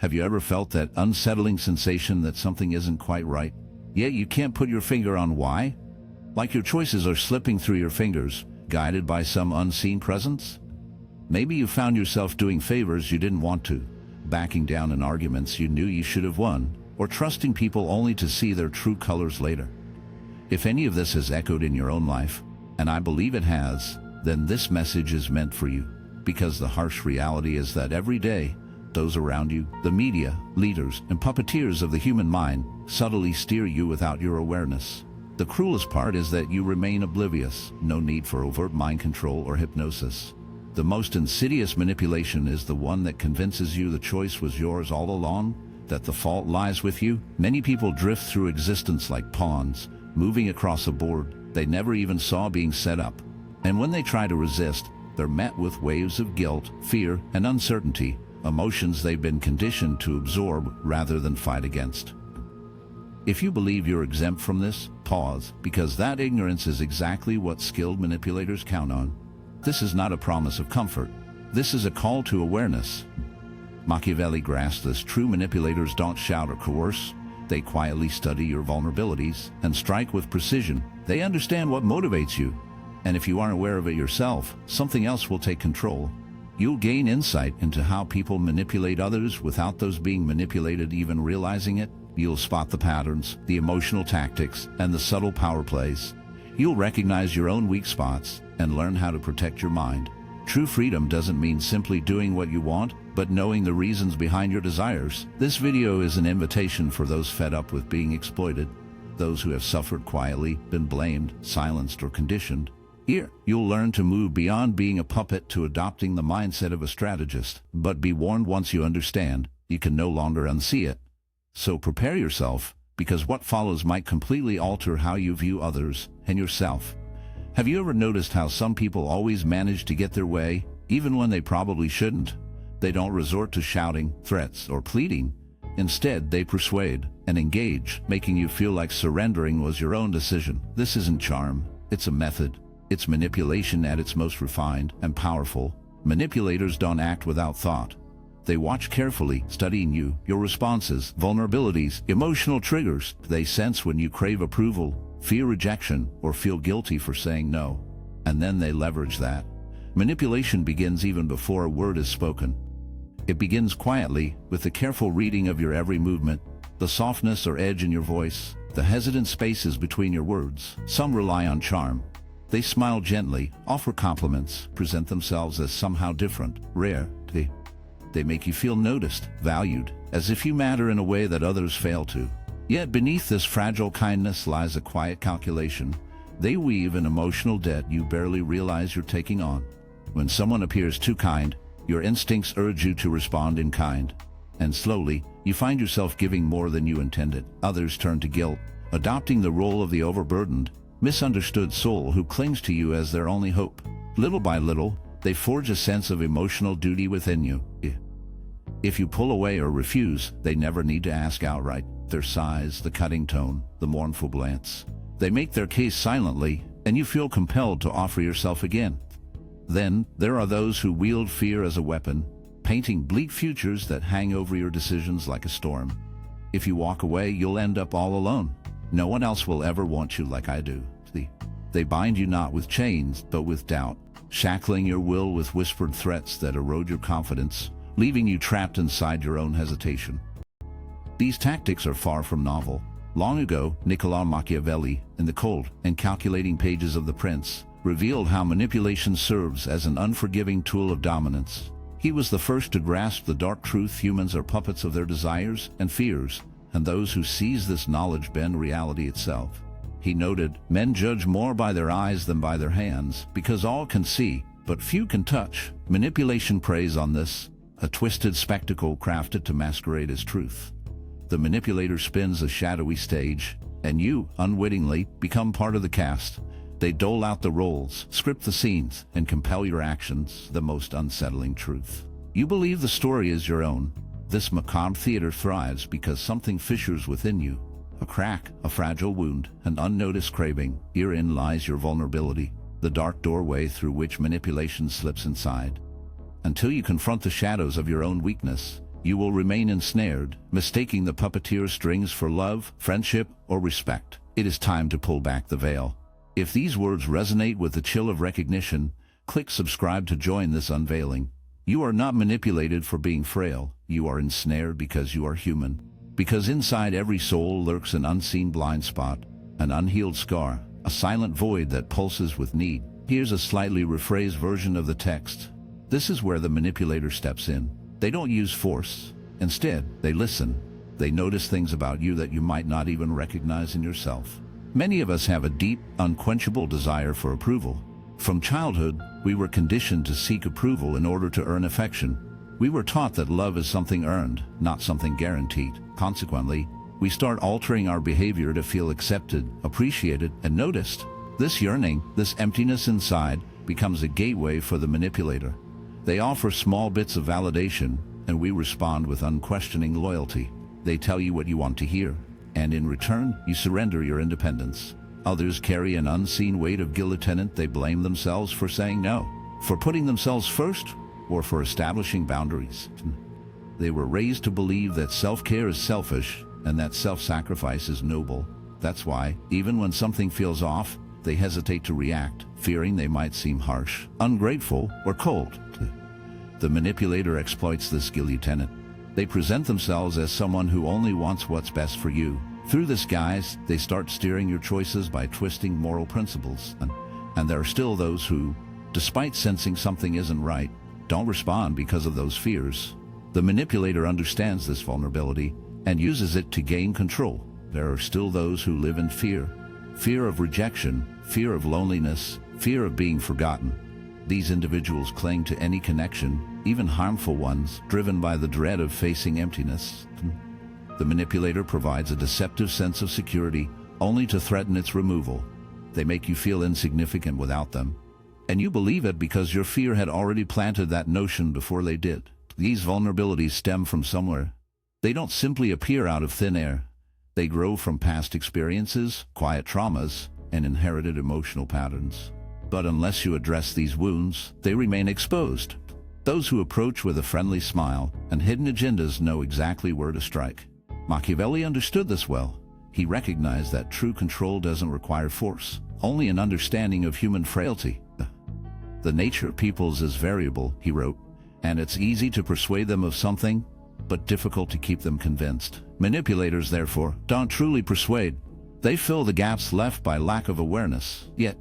Have you ever felt that unsettling sensation that something isn't quite right, yet you can't put your finger on why? Like your choices are slipping through your fingers, guided by some unseen presence? Maybe you found yourself doing favors you didn't want to, backing down in arguments you knew you should have won, or trusting people only to see their true colors later. If any of this has echoed in your own life, and I believe it has, then this message is meant for you, because the harsh reality is that every day, those around you, the media, leaders, and puppeteers of the human mind, subtly steer you without your awareness. The cruelest part is that you remain oblivious, no need for overt mind control or hypnosis. The most insidious manipulation is the one that convinces you the choice was yours all along, that the fault lies with you. Many people drift through existence like pawns, moving across a board they never even saw being set up. And when they try to resist, they're met with waves of guilt, fear, and uncertainty, emotions they've been conditioned to absorb rather than fight against. If you believe you're exempt from this, pause, because that ignorance is exactly what skilled manipulators count on. This is not a promise of comfort. This is a call to awareness. Machiavelli grasped this. True manipulators don't shout or coerce. They quietly study your vulnerabilities and strike with precision. They understand what motivates you. And if you aren't aware of it yourself, something else will take control. You'll gain insight into how people manipulate others without those being manipulated even realizing it. You'll spot the patterns, the emotional tactics, and the subtle power plays. You'll recognize your own weak spots and learn how to protect your mind. True freedom doesn't mean simply doing what you want, but knowing the reasons behind your desires. This video is an invitation for those fed up with being exploited, those who have suffered quietly, been blamed, silenced, or conditioned. Here, you'll learn to move beyond being a puppet to adopting the mindset of a strategist. But be warned, once you understand, you can no longer unsee it. So prepare yourself, because what follows might completely alter how you view others and yourself. Have you ever noticed how some people always manage to get their way, even when they probably shouldn't? They don't resort to shouting, threats, or pleading. Instead, they persuade and engage, making you feel like surrendering was your own decision. This isn't charm, it's a method. It's manipulation at its most refined and powerful. Manipulators don't act without thought. They watch carefully, studying you, your responses, vulnerabilities, emotional triggers. They sense when you crave approval, fear rejection, or feel guilty for saying no. And then they leverage that. Manipulation begins even before a word is spoken. It begins quietly, with the careful reading of your every movement, the softness or edge in your voice, the hesitant spaces between your words. Some rely on charm. They smile gently, offer compliments, present themselves as somehow different, rare. They make you feel noticed, valued, as if you matter in a way that others fail to. Yet beneath this fragile kindness lies a quiet calculation. They weave an emotional debt you barely realize you're taking on. When someone appears too kind, your instincts urge you to respond in kind. And slowly, you find yourself giving more than you intended. Others turn to guilt, adopting the role of the overburdened, misunderstood soul who clings to you as their only hope. Little by little, they forge a sense of emotional duty within you. If you pull away or refuse, they never need to ask outright. Their sighs, the cutting tone, the mournful glance. They make their case silently, and you feel compelled to offer yourself again. Then, there are those who wield fear as a weapon, painting bleak futures that hang over your decisions like a storm. If you walk away, you'll end up all alone. No one else will ever want you like I do. They bind you not with chains, but with doubt, shackling your will with whispered threats that erode your confidence, leaving you trapped inside your own hesitation. These tactics are far from novel. Long ago, Niccolo Machiavelli, in the cold and calculating pages of The Prince, revealed how manipulation serves as an unforgiving tool of dominance. He was the first to grasp the dark truth: humans are puppets of their desires and fears, and those who seize this knowledge bend reality itself. He noted, men judge more by their eyes than by their hands, because all can see, but few can touch. Manipulation preys on this, a twisted spectacle crafted to masquerade as truth. The manipulator spins a shadowy stage, and you, unwittingly, become part of the cast. They dole out the roles, script the scenes, and compel your actions, the most unsettling truth. You believe the story is your own. This macabre theater thrives because something fissures within you. A crack, a fragile wound, an unnoticed craving. Herein lies your vulnerability, the dark doorway through which manipulation slips inside. Until you confront the shadows of your own weakness, You will remain ensnared, mistaking the puppeteer's strings for love, friendship, or respect. It is time to pull back the veil. If these words resonate with the chill of recognition, click subscribe to join this unveiling. You are not manipulated for being frail. You are ensnared because you are human. Because inside every soul lurks an unseen blind spot, an unhealed scar, a silent void that pulses with need. Here's a slightly rephrased version of the text. This is where the manipulator steps in. They don't use force. Instead, they listen. They notice things about you that you might not even recognize in yourself. Many of us have a deep, unquenchable desire for approval. From childhood, we were conditioned to seek approval in order to earn affection. We were taught that love is something earned, not something guaranteed. Consequently, we start altering our behavior to feel accepted, appreciated, and noticed. This yearning, this emptiness inside, becomes a gateway for the manipulator. They offer small bits of validation, and we respond with unquestioning loyalty. They tell you what you want to hear, and in return, you surrender your independence. Others carry an unseen weight of guilt. They blame themselves for saying no, for putting themselves first, or for establishing boundaries. They were raised to believe that self-care is selfish, and that self-sacrifice is noble. That's why, even when something feels off, they hesitate to react, fearing they might seem harsh, ungrateful, or cold. The manipulator exploits this guilt. They present themselves as someone who only wants what's best for you. Through this guise, they start steering your choices by twisting moral principles. And there are still those who, despite sensing something isn't right, don't respond because of those fears. The manipulator understands this vulnerability and uses it to gain control. There are still those who live in fear. Fear of rejection, fear of loneliness, fear of being forgotten. These individuals cling to any connection, even harmful ones, driven by the dread of facing emptiness. The manipulator provides a deceptive sense of security, only to threaten its removal. They make you feel insignificant without them. And you believe it because your fear had already planted that notion before they did. These vulnerabilities stem from somewhere. They don't simply appear out of thin air. They grow from past experiences, quiet traumas, and inherited emotional patterns. But unless you address these wounds, they remain exposed. Those who approach with a friendly smile and hidden agendas know exactly where to strike. Machiavelli understood this well. He recognized that true control doesn't require force, only an understanding of human frailty. The nature of peoples is variable, he wrote, and it's easy to persuade them of something, but difficult to keep them convinced. Manipulators, therefore, don't truly persuade. They fill the gaps left by lack of awareness. Yet,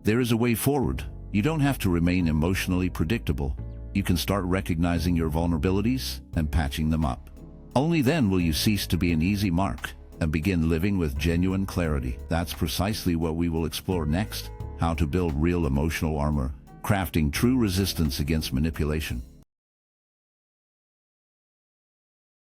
there is a way forward. You don't have to remain emotionally predictable. You can start recognizing your vulnerabilities and patching them up. Only then will you cease to be an easy mark and begin living with genuine clarity. That's precisely what we will explore next: how to build real emotional armor, crafting true resistance against manipulation.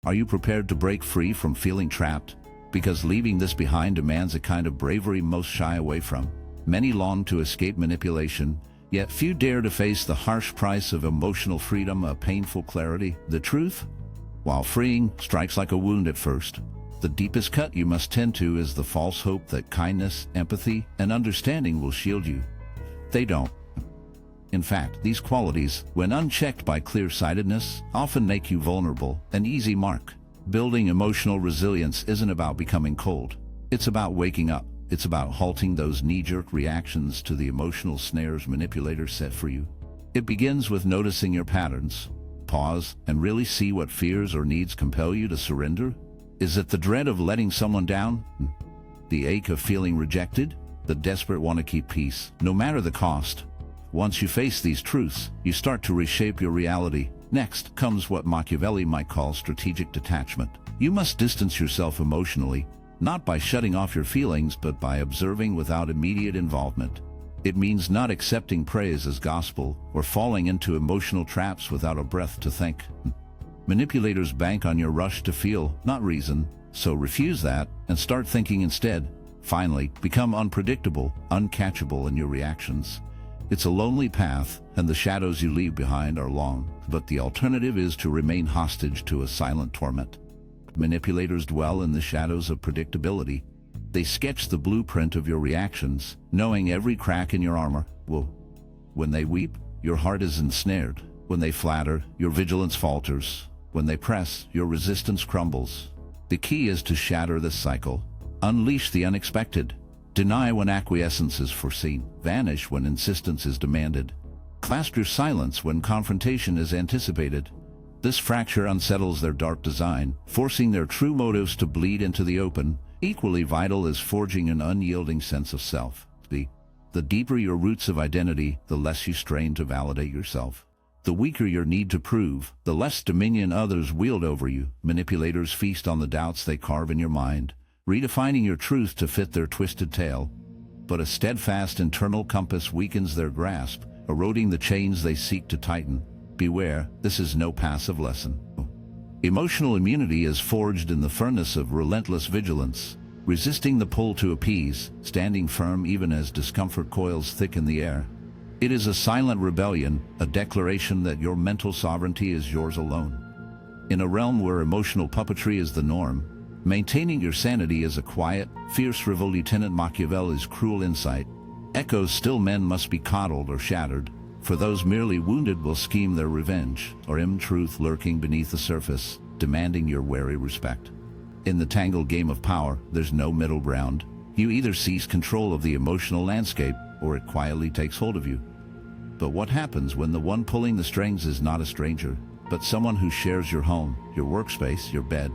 Are you prepared to break free from feeling trapped? Because leaving this behind demands a kind of bravery most shy away from. Many long to escape manipulation, yet few dare to face the harsh price of emotional freedom, a painful clarity. The truth, while freeing, strikes like a wound at first. The deepest cut you must tend to is the false hope that kindness, empathy, and understanding will shield you. They don't. In fact, these qualities, when unchecked by clear-sightedness, often make you vulnerable, an easy mark. Building emotional resilience isn't about becoming cold. It's about waking up. It's about halting those knee-jerk reactions to the emotional snares manipulators set for you. It begins with noticing your patterns. Pause and really see what fears or needs compel you to surrender. Is it the dread of letting someone down? The ache of feeling rejected? The desperate want to keep peace, no matter the cost? Once you face these truths, you start to reshape your reality. Next comes what Machiavelli might call strategic detachment. You must distance yourself emotionally, not by shutting off your feelings, but by observing without immediate involvement. It means not accepting praise as gospel or falling into emotional traps without a breath to think. Manipulators bank on your rush to feel, not reason, so refuse that and start thinking instead. Finally, become unpredictable, uncatchable in your reactions. It's a lonely path, and the shadows you leave behind are long, but the alternative is to remain hostage to a silent torment. Manipulators dwell in the shadows of predictability. They sketch the blueprint of your reactions, knowing every crack in your armor. When they weep, your heart is ensnared. When they flatter, your vigilance falters. When they press, your resistance crumbles. The key is to shatter this cycle. Unleash the unexpected. Deny when acquiescence is foreseen. Vanish when insistence is demanded. Clasp your silence when confrontation is anticipated. This fracture unsettles their dark design, forcing their true motives to bleed into the open. Equally vital is forging an unyielding sense of self. The deeper your roots of identity, the less you strain to validate yourself. The weaker your need to prove, the less dominion others wield over you. Manipulators feast on the doubts they carve in your mind, redefining your truth to fit their twisted tale. But a steadfast internal compass weakens their grasp, eroding the chains they seek to tighten. Beware, this is no passive lesson. Emotional immunity is forged in the furnace of relentless vigilance, resisting the pull to appease, standing firm even as discomfort coils thicken the air. It is a silent rebellion, a declaration that your mental sovereignty is yours alone. In a realm where emotional puppetry is the norm, maintaining your sanity is a quiet, fierce rival. Lieutenant Machiavelli's cruel insight echoes: still men must be coddled or shattered, for those merely wounded will scheme their revenge, or truth lurking beneath the surface, demanding your wary respect. In the tangled game of power, there's no middle ground. You either seize control of the emotional landscape, or it quietly takes hold of you. But what happens when the one pulling the strings is not a stranger, but someone who shares your home, your workspace, your bed?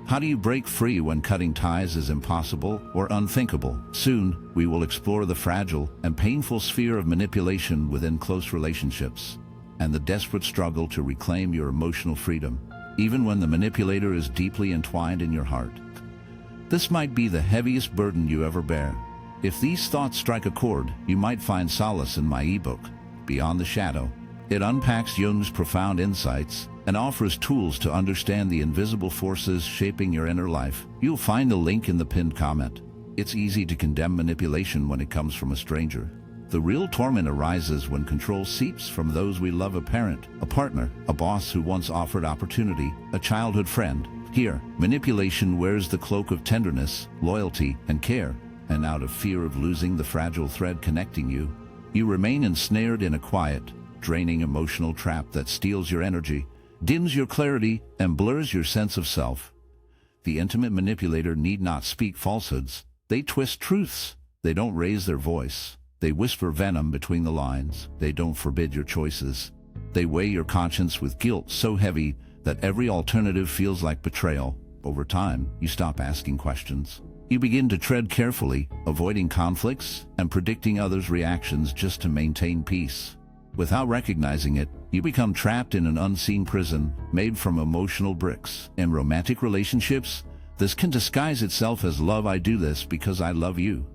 How do you break free when cutting ties is impossible or unthinkable? Soon, we will explore the fragile and painful sphere of manipulation within close relationships, and the desperate struggle to reclaim your emotional freedom, even when the manipulator is deeply entwined in your heart. This might be the heaviest burden you ever bear. If these thoughts strike a chord, you might find solace in my ebook, Beyond the Shadow. It unpacks Jung's profound insights and offers tools to understand the invisible forces shaping your inner life. You'll find the link in the pinned comment. It's easy to condemn manipulation when it comes from a stranger. The real torment arises when control seeps from those we love: a parent, a partner, a boss who once offered opportunity, a childhood friend. Here, manipulation wears the cloak of tenderness, loyalty, and care, and out of fear of losing the fragile thread connecting you, you remain ensnared in a quiet, draining emotional trap that steals your energy, dims your clarity, and blurs your sense of self. The intimate manipulator need not speak falsehoods. They twist truths. They don't raise their voice. They whisper venom between the lines. They don't forbid your choices. They weigh your conscience with guilt so heavy that every alternative feels like betrayal. Over time, you stop asking questions. You begin to tread carefully, avoiding conflicts and predicting others' reactions just to maintain peace. Without recognizing it, you become trapped in an unseen prison made from emotional bricks. In romantic relationships, this can disguise itself as love. I do this because I love you.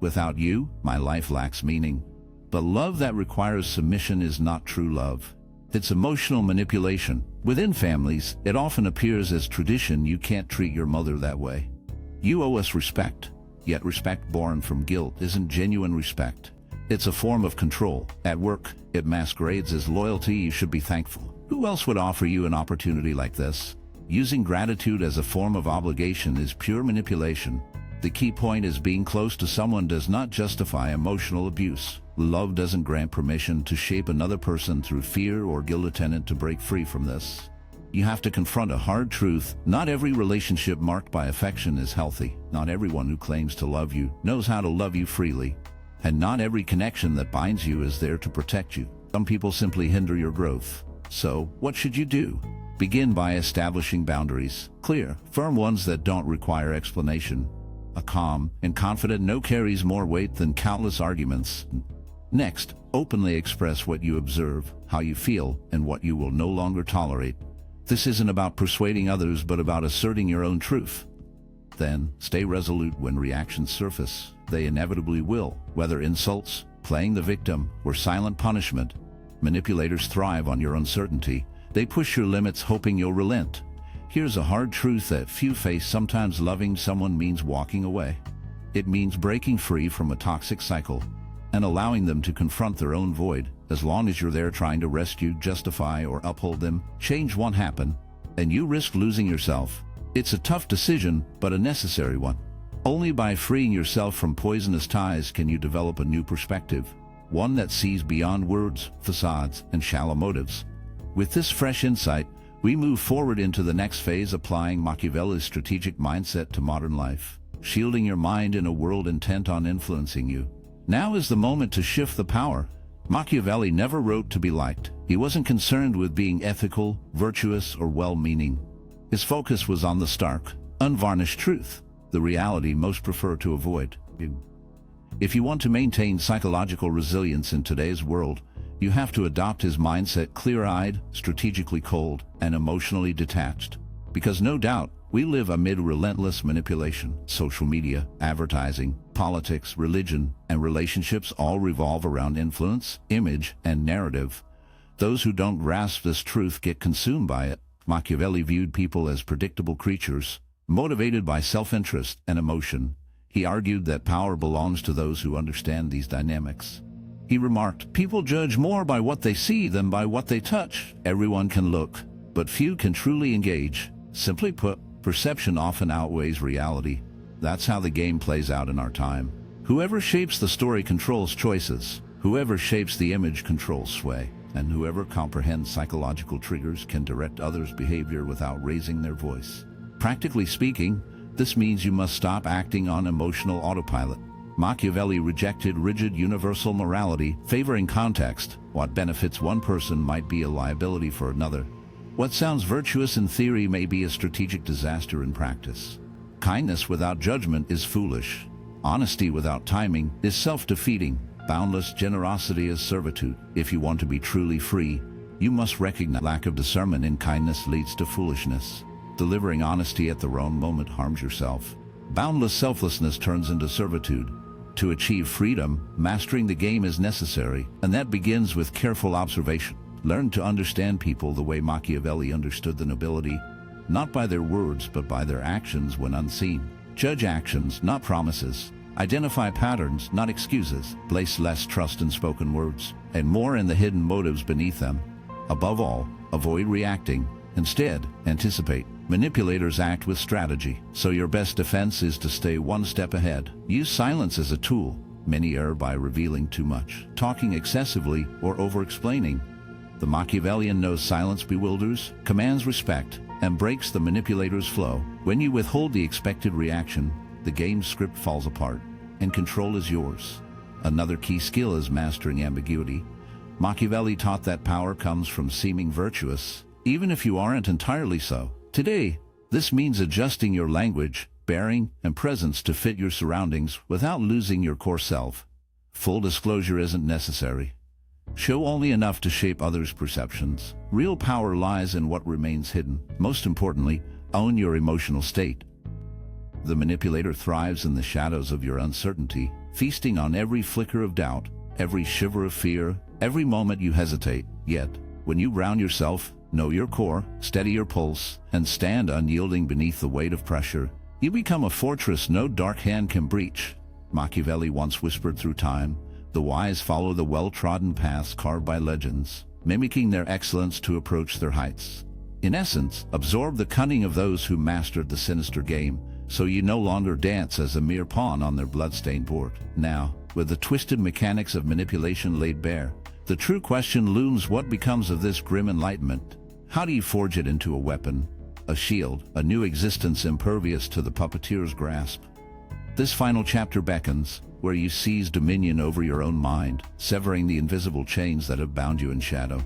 Without you, my life lacks meaning. But love that requires submission is not true love. It's emotional manipulation. Within families, it often appears as tradition. You can't treat your mother that way. You owe us respect. Yet respect born from guilt isn't genuine respect. It's a form of control. At work, it masquerades as loyalty. You should be thankful. Who else would offer you an opportunity like this? Using gratitude as a form of obligation is pure manipulation. The key point is being close to someone does not justify emotional abuse. Love doesn't grant permission to shape another person through fear or guilt. Attempt to break free from this. You have to confront a hard truth. Not every relationship marked by affection is healthy. Not everyone who claims to love you knows how to love you freely. And not every connection that binds you is there to protect you. Some people simply hinder your growth. So, what should you do? Begin by establishing boundaries. Clear, firm ones that don't require explanation. A calm and confident no carries more weight than countless arguments. Next, openly express what you observe, how you feel, and what you will no longer tolerate. This isn't about persuading others, but about asserting your own truth. Then, stay resolute when reactions surface. They inevitably will, whether insults, playing the victim, or silent punishment. Manipulators thrive on your uncertainty. They push your limits hoping you'll relent. Here's a hard truth that few face. Sometimes loving someone means walking away. It means breaking free from a toxic cycle and allowing them to confront their own void. As long as you're there trying to rescue, justify, or uphold them, change won't happen, and you risk losing yourself. It's a tough decision, but a necessary one. Only by freeing yourself from poisonous ties can you develop a new perspective, one that sees beyond words, facades, and shallow motives. With this fresh insight, We move forward into the next phase, applying Machiavelli's strategic mindset to modern life, shielding your mind in a world intent on influencing you. Now is the moment to shift the power. Machiavelli never wrote to be liked. He wasn't concerned with being ethical, virtuous, or well-meaning. His focus was on the stark, unvarnished truth, the reality most prefer to avoid. If you want to maintain psychological resilience in today's world, you have to adopt his mindset: clear-eyed, strategically cold, and emotionally detached. Because no doubt, we live amid relentless manipulation. Social media, advertising, politics, religion, and relationships all revolve around influence, image, and narrative. Those who don't grasp this truth get consumed by it. Machiavelli viewed people as predictable creatures, motivated by self-interest and emotion. He argued that power belongs to those who understand these dynamics. He remarked, "People judge more by what they see than by what they touch. Everyone can look, but few can truly engage. Simply put, perception often outweighs reality. That's how the game plays out in our time. Whoever shapes the story controls choices. Whoever shapes the image controls sway. And whoever comprehends psychological triggers can direct others' behavior without raising their voice." Practically speaking, this means you must stop acting on emotional autopilot. Machiavelli rejected rigid universal morality, favoring context. What benefits one person might be a liability for another. What sounds virtuous in theory may be a strategic disaster in practice. Kindness without judgment is foolish. Honesty without timing is self-defeating. Boundless generosity is servitude. If you want to be truly free, you must recognize lack of discernment in kindness leads to foolishness. Delivering honesty at the wrong moment harms yourself. Boundless selflessness turns into servitude. To achieve freedom, mastering the game is necessary, and that begins with careful observation. Learn to understand people the way Machiavelli understood the nobility, not by their words but by their actions when unseen. Judge actions, not promises. Identify patterns, not excuses. Place less trust in spoken words, and more in the hidden motives beneath them. Above all, avoid reacting. Instead, anticipate. Manipulators act with strategy, so your best defense is to stay one step ahead. Use silence as a tool. Many err by revealing too much, talking excessively, or over-explaining. The Machiavellian knows silence bewilders, commands respect, and breaks the manipulator's flow. When you withhold the expected reaction, the game's script falls apart, and control is yours. Another key skill is mastering ambiguity. Machiavelli taught that power comes from seeming virtuous, even if you aren't entirely so. Today, this means adjusting your language, bearing, and presence to fit your surroundings without losing your core self. Full disclosure isn't necessary. Show only enough to shape others' perceptions. Real power lies in what remains hidden. Most importantly, own your emotional state. The manipulator thrives in the shadows of your uncertainty, feasting on every flicker of doubt, every shiver of fear, every moment you hesitate. Yet, when you ground yourself, know your core, steady your pulse, and stand unyielding beneath the weight of pressure, you become a fortress no dark hand can breach. Machiavelli once whispered through time, "The wise follow the well-trodden paths carved by legends, mimicking their excellence to approach their heights." In essence, absorb the cunning of those who mastered the sinister game, so you no longer dance as a mere pawn on their blood-stained board. Now, with the twisted mechanics of manipulation laid bare, the true question looms: what becomes of this grim enlightenment? How do you forge it into a weapon, a shield, a new existence impervious to the puppeteer's grasp? This final chapter beckons, where you seize dominion over your own mind, severing the invisible chains that have bound you in shadow.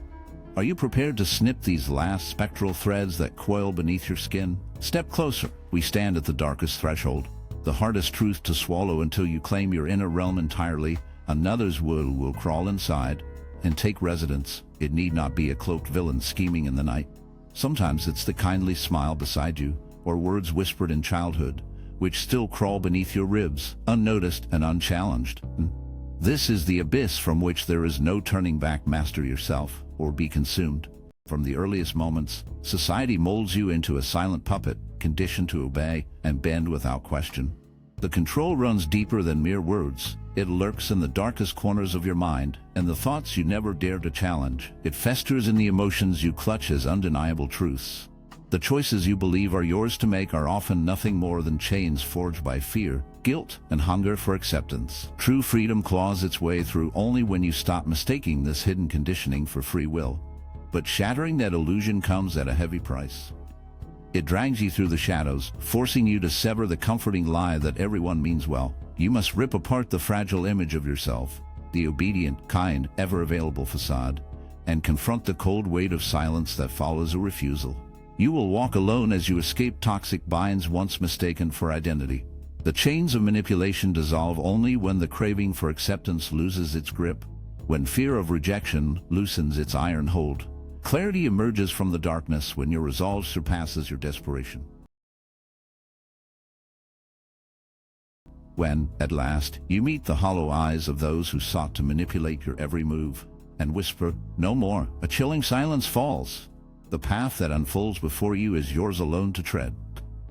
Are you prepared to snip these last spectral threads that coil beneath your skin? Step closer. We stand at the darkest threshold, the hardest truth to swallow until you claim your inner realm entirely. Another's will crawl inside and take residence. It need not be a cloaked villain scheming in the night. Sometimes it's the kindly smile beside you, or words whispered in childhood, which still crawl beneath your ribs, unnoticed and unchallenged. This is the abyss from which there is no turning back. Master yourself, or be consumed. From the earliest moments, society molds you into a silent puppet, conditioned to obey and bend without question. The control runs deeper than mere words. It lurks in the darkest corners of your mind, and the thoughts you never dare to challenge. It festers in the emotions you clutch as undeniable truths. The choices you believe are yours to make are often nothing more than chains forged by fear, guilt, and hunger for acceptance. True freedom claws its way through only when you stop mistaking this hidden conditioning for free will. But shattering that illusion comes at a heavy price. It drags you through the shadows, forcing you to sever the comforting lie that everyone means well. You must rip apart the fragile image of yourself, the obedient, kind, ever-available facade, and confront the cold weight of silence that follows a refusal. You will walk alone as you escape toxic binds once mistaken for identity. The chains of manipulation dissolve only when the craving for acceptance loses its grip, when fear of rejection loosens its iron hold. Clarity emerges from the darkness when your resolve surpasses your desperation. When, at last, you meet the hollow eyes of those who sought to manipulate your every move, and whisper, "No more," a chilling silence falls. The path that unfolds before you is yours alone to tread.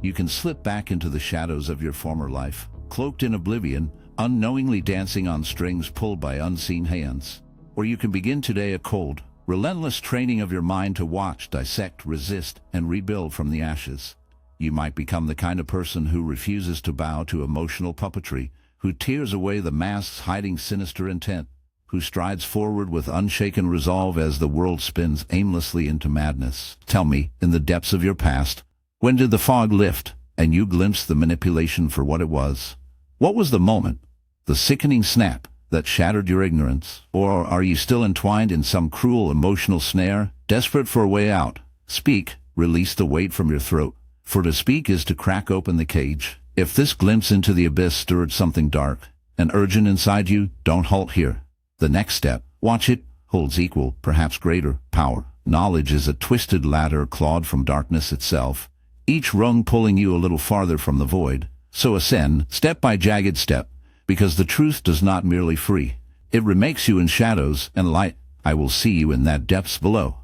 You can slip back into the shadows of your former life, cloaked in oblivion, unknowingly dancing on strings pulled by unseen hands. Or you can begin today a cold, relentless training of your mind to watch, dissect, resist, and rebuild from the ashes. You might become the kind of person who refuses to bow to emotional puppetry, who tears away the masks hiding sinister intent, who strides forward with unshaken resolve as the world spins aimlessly into madness. Tell me, in the depths of your past, when did the fog lift, and you glimpsed the manipulation for what it was? What was the moment, the sickening snap, that shattered your ignorance? Or are you still entwined in some cruel emotional snare, desperate for a way out? Speak, release the weight from your throat, for to speak is to crack open the cage. If this glimpse into the abyss stirred something dark and urgent inside you, don't halt here. The next step, watch it, holds equal, perhaps greater, power. Knowledge is a twisted ladder clawed from darkness itself, each rung pulling you a little farther from the void. So ascend, step by jagged step, because the truth does not merely free. It remakes you in shadows and light. I will see you in that depths below.